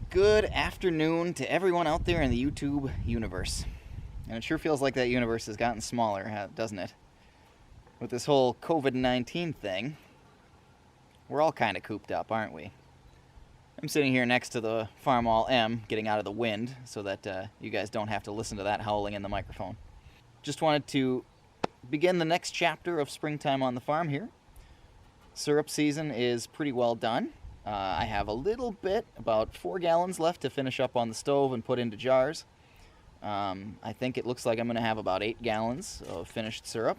Good afternoon to everyone out there in the YouTube universe. And it sure feels like that universe has gotten smaller, doesn't it? With this whole COVID-19 thing, we're all kind of cooped up, aren't we? I'm sitting here next to the Farmall M, getting out of the wind, so that you guys don't have to listen to that howling in the microphone. Just wanted to begin the next chapter of springtime on the farm here. Syrup season is pretty well done. I have a little bit, about 4 gallons left to finish up on the stove and put into jars. I think it looks like I'm going to have about 8 gallons of finished syrup.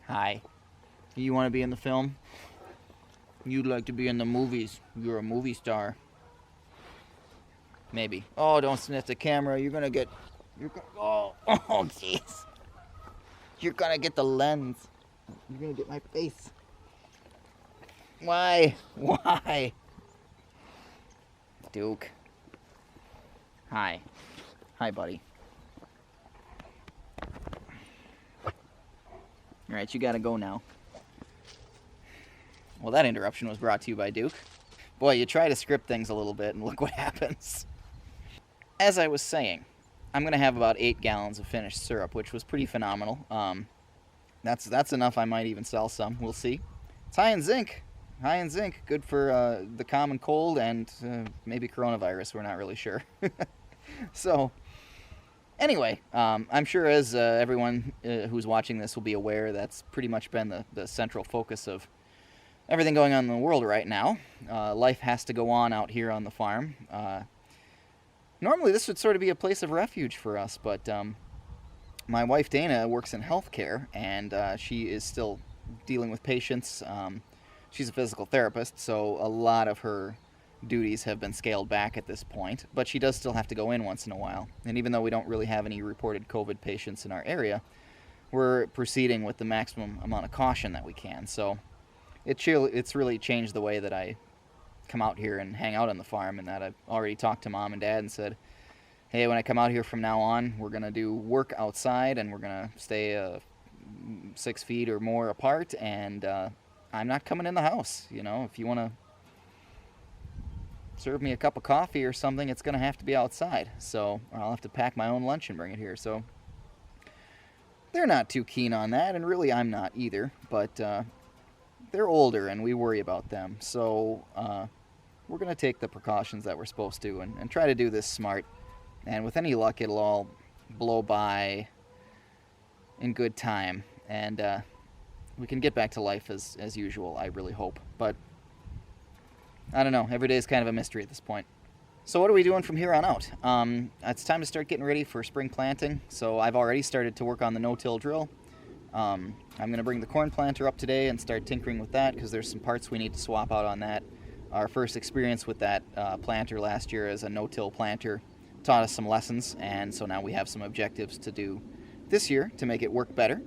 Hi. You want to be in the film? You'd like to be in the movies. You're a movie star. Maybe. Oh, don't sniff the camera. You're going to get... oh, jeez. You're going to get the lens. You're going to get my face. Why? Why? Duke. Hi. Hi, buddy. Alright, you gotta go now. Well, that interruption was brought to you by Duke. Boy, you try to script things a little bit and look what happens. As I was saying, I'm gonna have about 8 gallons of finished syrup, which was pretty phenomenal. That's enough. I might even sell some. We'll see. It's high in zinc. High in zinc, good for the common cold and maybe coronavirus, we're not really sure. So, anyway, I'm sure as everyone who's watching this will be aware, that's pretty much been the central focus of everything going on in the world right now. Life has to go on out here on the farm. Normally this would sort of be a place of refuge for us, but my wife Dana works in healthcare, and she is still dealing with patients. She's a physical therapist, so a lot of her duties have been scaled back at this point, but she does still have to go in once in a while. And even though we don't really have any reported COVID patients in our area, we're proceeding with the maximum amount of caution that we can. So it's really changed the way that I come out here and hang out on the farm, and that I've already talked to Mom and Dad and said, hey, when I come out here from now on, we're going to do work outside, and we're going to stay 6 feet or more apart, and I'm not coming in the house. You know, if you want to serve me a cup of coffee or something, it's going to have to be outside. So I'll have to pack my own lunch and bring it here. So they're not too keen on that, and really I'm not either. But they're older, and we worry about them. So we're going to take the precautions that we're supposed to and try to do this smart. And with any luck, it'll all blow by in good time. And we can get back to life as usual, I really hope. But I don't know, every day is kind of a mystery at this point. So what are we doing from here on out? It's time to start getting ready for spring planting. So I've already started to work on the no-till drill. I'm going to bring the corn planter up today and start tinkering with that, because there's some parts we need to swap out on that. Our first experience with that planter last year as a no-till planter taught us some lessons, and so now we have some objectives to do this year to make it work better.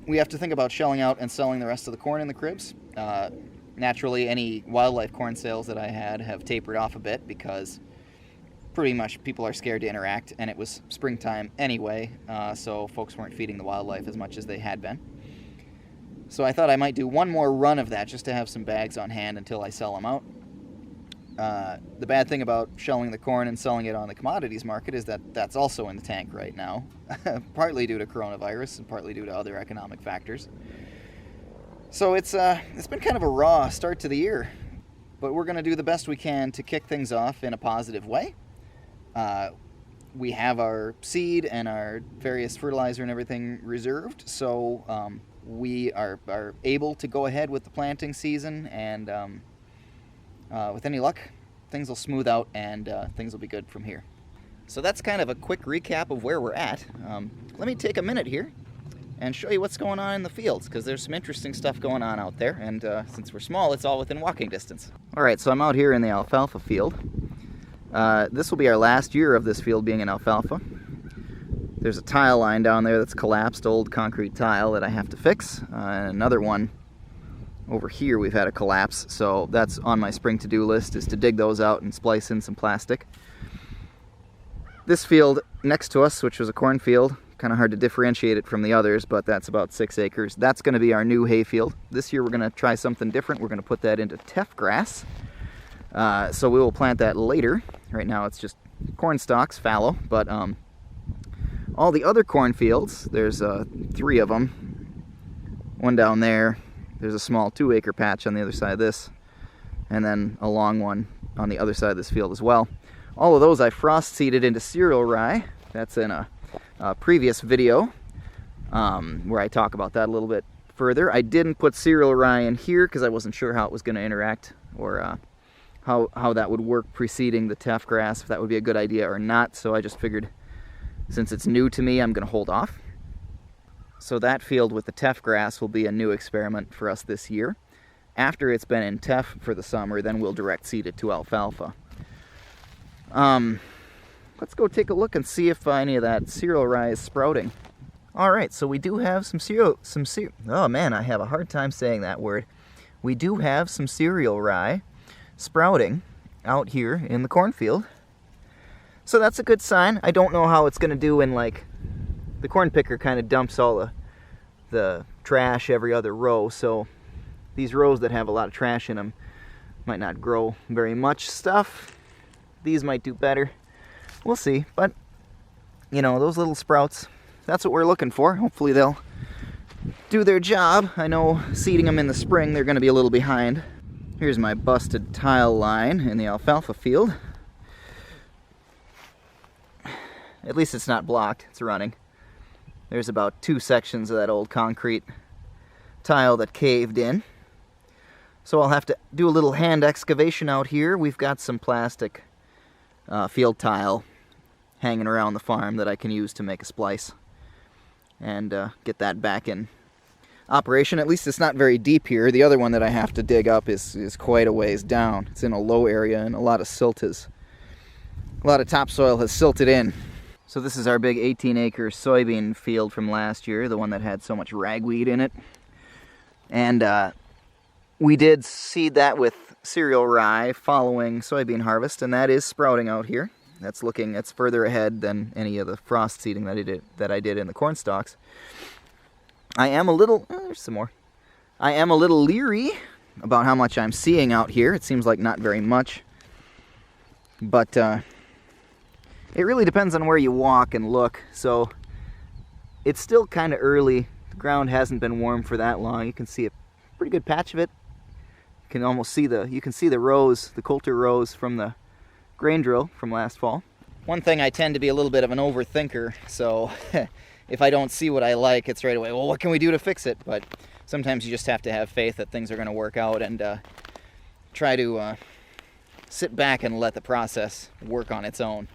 We have to think about shelling out and selling the rest of the corn in the cribs. Naturally, any wildlife corn sales that I had have tapered off a bit, because pretty much people are scared to interact, and it was springtime anyway, so folks weren't feeding the wildlife as much as they had been. So I thought I might do one more run of that just to have some bags on hand until I sell them out. The bad thing about shelling the corn and selling it on the commodities market is that that's also in the tank right now, partly due to coronavirus and partly due to other economic factors. So it's been kind of a raw start to the year, but we're going to do the best we can to kick things off in a positive way. We have our seed and our various fertilizer and everything reserved, so we are able to go ahead with the planting season, and with any luck, things will smooth out and things will be good from here. So that's kind of a quick recap of where we're at. Let me take a minute here and show you what's going on in the fields, because there's some interesting stuff going on out there, and since we're small, it's all within walking distance. Alright, so I'm out here in the alfalfa field. This will be our last year of this field being in alfalfa. There's a tile line down there that's collapsed, old concrete tile that I have to fix, and another one over here we've had a collapse, so that's on my spring to-do list, is to dig those out and splice in some plastic. This field next to us, which was a cornfield, kind of hard to differentiate it from the others, but that's about 6 acres. That's going to be our new hayfield. This year we're going to try something different. We're going to put that into teff grass. So we will plant that later. Right now it's just corn stalks, fallow, but all the other cornfields, there's 3 of them. One down there, there's a small 2-acre patch on the other side of this, and then a long one on the other side of this field as well. All of those I frost seeded into cereal rye. That's in a previous video where I talk about that a little bit further. I didn't put cereal rye in here because I wasn't sure how it was going to interact, or how that would work preceding the teff grass, if that would be a good idea or not. So I just figured, since it's new to me, I'm going to hold off. So that field with the teff grass will be a new experiment for us this year. After it's been in teff for the summer, then we'll direct seed it to alfalfa. Let's go take a look and see if any of that cereal rye is sprouting. Alright, so we do have oh man, I have a hard time saying that word. We do have some cereal rye sprouting out here in the cornfield. So that's a good sign. I don't know how it's going to do in, like, the corn picker kind of dumps all the trash every other row, so these rows that have a lot of trash in them might not grow very much stuff. These might do better. We'll see, but, you know, those little sprouts, that's what we're looking for. Hopefully they'll do their job. I know seeding them in the spring, they're going to be a little behind. Here's my busted tile line in the alfalfa field. At least it's not blocked, it's running. There's about 2 sections of that old concrete tile that caved in. So I'll have to do a little hand excavation out here. We've got some plastic field tile hanging around the farm that I can use to make a splice and get that back in operation. At least it's not very deep here. The other one that I have to dig up is quite a ways down. It's in a low area, and a lot of topsoil has silted in. So this is our big 18-acre soybean field from last year, the one that had so much ragweed in it. And we did seed that with cereal rye following soybean harvest, and that is sprouting out here. That's further ahead than any of the frost seeding that I did in the corn stalks. I am a little, there's some more. I am a little leery about how much I'm seeing out here. It seems like not very much, but it really depends on where you walk and look. So it's still kind of early. The ground hasn't been warm for that long. You can see a pretty good patch of it. You can almost see the rows, the coulter rows from the grain drill from last fall. One thing, I tend to be a little bit of an overthinker, so if I don't see what I like, it's right away, well, what can we do to fix it? But sometimes you just have to have faith that things are going to work out, and try to sit back and let the process work on its own.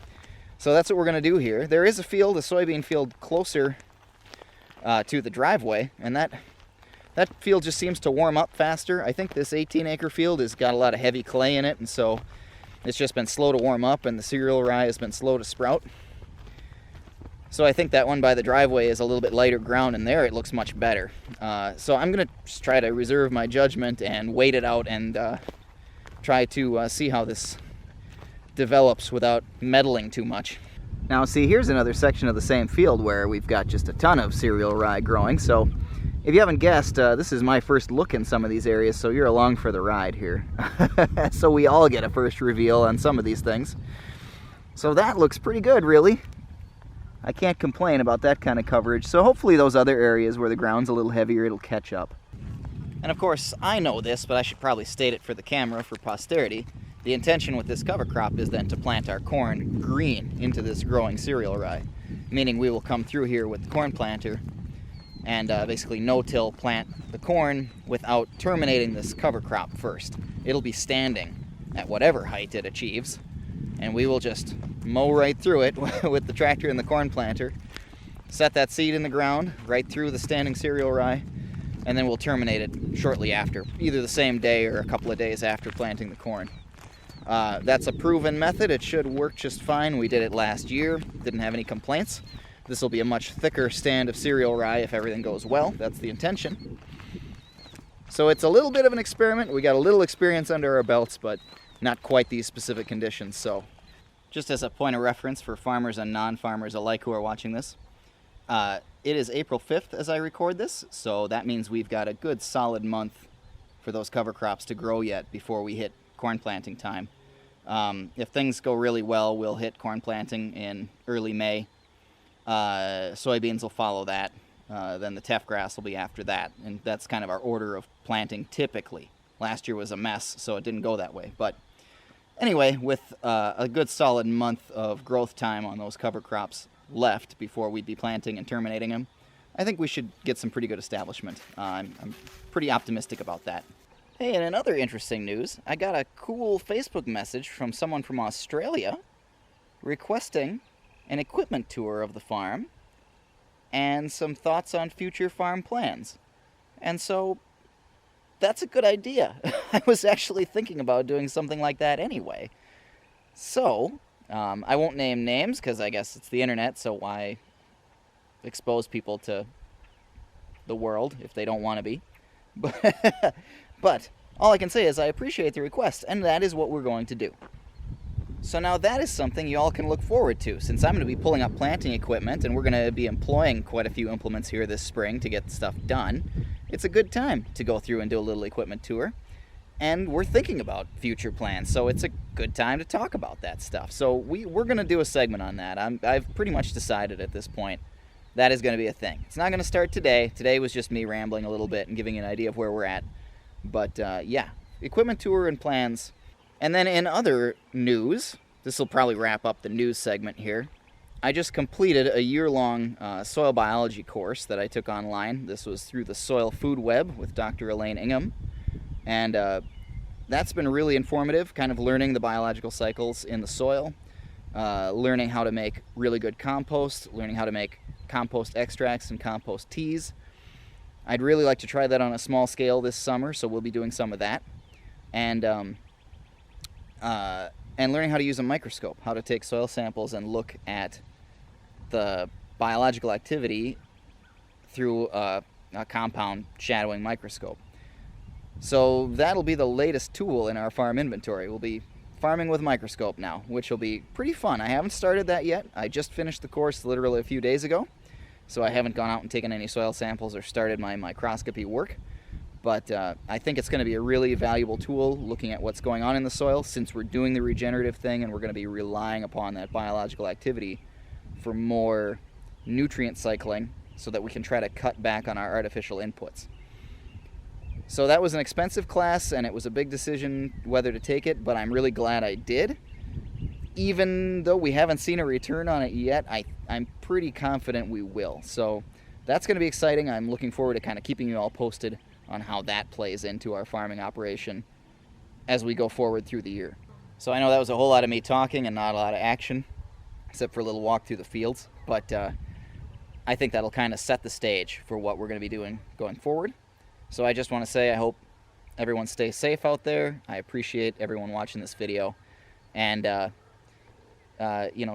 So that's what we're going to do here. There is a soybean field closer to the driveway, and that field just seems to warm up faster. I think this 18-acre field has got a lot of heavy clay in it, and so it's just been slow to warm up, and the cereal rye has been slow to sprout. So I think that one by the driveway is a little bit lighter ground, and there it looks much better. So I'm going to just try to reserve my judgment and wait it out and try to see how this develops without meddling too much. Now see, here's another section of the same field where we've got just a ton of cereal rye growing. So if you haven't guessed, this is my first look in some of these areas, so you're along for the ride here. So we all get a first reveal on some of these things. So that looks pretty good, really. I can't complain about that kind of coverage. So hopefully those other areas where the ground's a little heavier, it'll catch up. And of course, I know this, but I should probably state it for the camera for posterity. The intention with this cover crop is then to plant our corn green into this growing cereal rye, meaning we will come through here with the corn planter and basically no-till plant the corn without terminating this cover crop first. It'll be standing at whatever height it achieves, and we will just mow right through it with the tractor and the corn planter, set that seed in the ground right through the standing cereal rye, and then we'll terminate it shortly after, either the same day or a couple of days after planting the corn. That's a proven method. It should work just fine. We did it last year, didn't have any complaints. This will be a much thicker stand of cereal rye if everything goes well. That's the intention. So it's a little bit of an experiment. We got a little experience under our belts, but not quite these specific conditions. So just as a point of reference for farmers and non-farmers alike who are watching this, it is April 5th as I record this, so that means we've got a good solid month for those cover crops to grow yet before we hit corn planting time. If things go really well, we'll hit corn planting in early May. Soybeans will follow that. Then the teff grass will be after that. And that's kind of our order of planting typically. Last year was a mess, so it didn't go that way. But anyway, with a good solid month of growth time on those cover crops left before we'd be planting and terminating them, I think we should get some pretty good establishment. I'm pretty optimistic about that. Hey, and in other interesting news, I got a cool Facebook message from someone from Australia requesting an equipment tour of the farm and some thoughts on future farm plans. And so that's a good idea. I was actually thinking about doing something like that anyway. So, I won't name names because I guess it's the internet, so why expose people to the world if they don't want to be. But all I can say is I appreciate the request, and that is what we're going to do. So now that is something you all can look forward to, since I'm going to be pulling up planting equipment and we're going to be employing quite a few implements here this spring to get stuff done. It's a good time to go through and do a little equipment tour, and we're thinking about future plans, so it's a good time to talk about that stuff. So we're going to do a segment on that. I've pretty much decided at this point that is going to be a thing. It's not going to start today. Today was just me rambling a little bit and giving you an idea of where we're at. But yeah, equipment tour and plans. And then in other news, this will probably wrap up the news segment here. I just completed a year-long soil biology course that I took online. This was through the Soil Food Web with Dr. Elaine Ingham. And that's been really informative, kind of learning the biological cycles in the soil, learning how to make really good compost, learning how to make compost extracts and compost teas. I'd really like to try that on a small scale this summer, so we'll be doing some of that. And learning how to use a microscope, how to take soil samples and look at the biological activity through a compound shadowing microscope. So that'll be the latest tool in our farm inventory. We'll be farming with a microscope now, which will be pretty fun. I haven't started that yet. I just finished the course literally a few days ago. So I haven't gone out and taken any soil samples or started my microscopy work. But I think it's going to be a really valuable tool looking at what's going on in the soil, since we're doing the regenerative thing and we're going to be relying upon that biological activity for more nutrient cycling so that we can try to cut back on our artificial inputs. So that was an expensive class, and it was a big decision whether to take it, but I'm really glad I did. Even though we haven't seen a return on it yet, I'm pretty confident we will. So that's going to be exciting. I'm looking forward to kind of keeping you all posted on how that plays into our farming operation as we go forward through the year. So I know that was a whole lot of me talking and not a lot of action, except for a little walk through the fields. But I think that'll kind of set the stage for what we're going to be doing going forward. So I just want to say I hope everyone stays safe out there. I appreciate everyone watching this video. And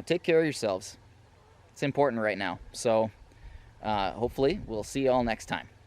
take care of yourselves. It's important right now. So hopefully we'll see you all next time.